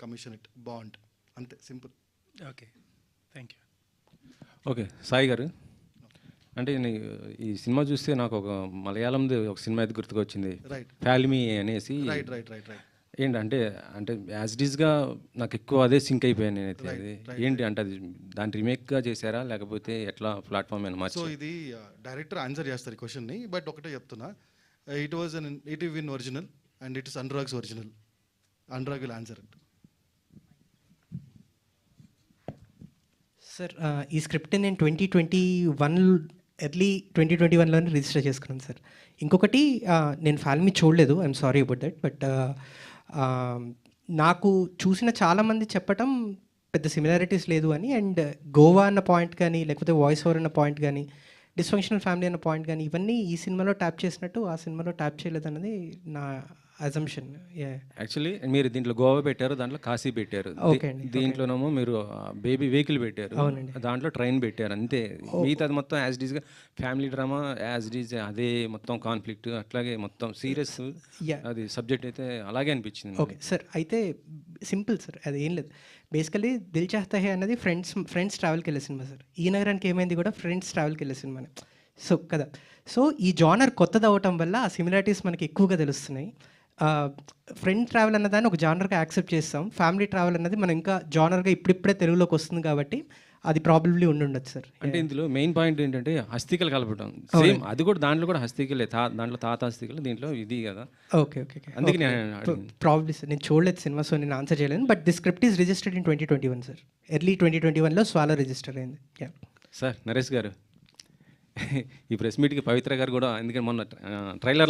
Commission it bond, అంతే simple. Okay, thank you. Okay Sai గారు, అంటే ఈ సినిమా చూస్తే నాకు ఒక మలయాళంది ఒక సినిమా అయితే గుర్తుకొచ్చింది, ఫ్యాల్మీ అనేసి. ఏంటంటే అంటే యాజ్ ఇట్ ఈస్గా నాకు ఎక్కువ అదే సింక్ అయిపోయాను నేనైతే. అది ఏంటి అంటే అది దాని రీమేక్గా చేశారా లేకపోతే ఎట్లా ప్లాట్ఫామ్ అయినా మార్చి? సో ఇది డైరెక్టర్ ఆన్సర్ చేస్తారు ఈ క్వశ్చన్ని, బట్ ఒకటే చెప్తున్నా, it was an native in original and it is Anurag's original. Anurag will answer it. Sir ఈ స్క్రిప్ట్ నేను 2021 ఎర్లీ 2021లోనే రిజిస్టర్ చేసుకున్నాను సార్. ఇంకొకటి నేను ఫ్యాల్మీ చూడలేదు, I'm sorry about that. But నాకు చూసిన చాలామంది చెప్పటం పెద్ద సిమిలారిటీస్ లేదు అని, అండ్ గోవా అన్న పాయింట్ కానీ లేకపోతే వాయిస్ ఓవర్ అన్న పాయింట్ కానీ డిస్ఫంక్షనల్ ఫ్యామిలీ అన్న పాయింట్ కానీ ఇవన్నీ ఈ సినిమాలో ట్యాప్ చేసినట్టు ఆ సినిమాలో ట్యాప్ చేయలేదన్నది నా అజంప్షన్. యాక్చువల్లీ మీరు దీంట్లో గోవా పెట్టారు, దాంట్లో కాశీ పెట్టారు, దీంట్లోనేమో మీరు బేబీ వెహికల్ పెట్టారు, దాంట్లో ట్రైన్ పెట్టారు, అంతే. మిగతా అది మొత్తం యాజ్ డీజ్గా ఫ్యామిలీ డ్రామా, యాజ్ డీజ్ అదే మొత్తం కాన్ఫ్లిక్ట్, అట్లాగే మొత్తం సీరియస్ అది సబ్జెక్ట్ అయితే అలాగే అనిపించింది. ఓకే సార్, అయితే సింపుల్ సార్, అది ఏం లేదు. బేసికలీ దిల్ చాహతా హై అన్నది ఫ్రెండ్స్ ట్రావెల్కి వెళ్ళే సినిమా సార్. ఈ నగరానికి ఏమైంది కూడా ఫ్రెండ్స్ ట్రావెల్కి వెళ్ళే సినిమానే. సో కదా, సో ఈ జానర్ కొత్తది అవ్వటం వల్ల ఆ సిమిలారిటీస్ మనకి ఎక్కువగా తెలుస్తున్నాయి. ఫ్రెండ్ ట్రావెల్ అన్నదాన్ని ఒక జానర్గా యాక్సెప్ట్ చేస్తాం, ఫ్యామిలీ ట్రావెల్ అన్నది మనం ఇంకా జానర్గా ఇప్పుడిప్పుడే తెలుగులోకి వస్తుంది కాబట్టి అది ప్రాబబ్లీ ఉండొచ్చు సార్. అంటే ఇందులో మెయిన్ పాయింట్ ఏంటంటే హస్తికలు కలపడం, సేమ్ అది కూడా దాంట్లో కూడా హస్తికలే, దాంట్లో తాత హస్తికలు, దీంట్లో ఇది కదా. ఓకే ఓకే ఓకే, అందుకే ప్రాబ్లీ సార్ నేను చూడలేదు సినిమా, సో నేను ఆన్సర్ చేయలేను. But the script is registered in 2021 sir. Early 2021లో స్వాలో రిజిస్టర్ అయింది. సార్ నరేష్ గారు, ఈ ప్రెస్ మీట్కి పవిత్ర గారు కూడా, ఎందుకంటే మొన్న ట్రైలర్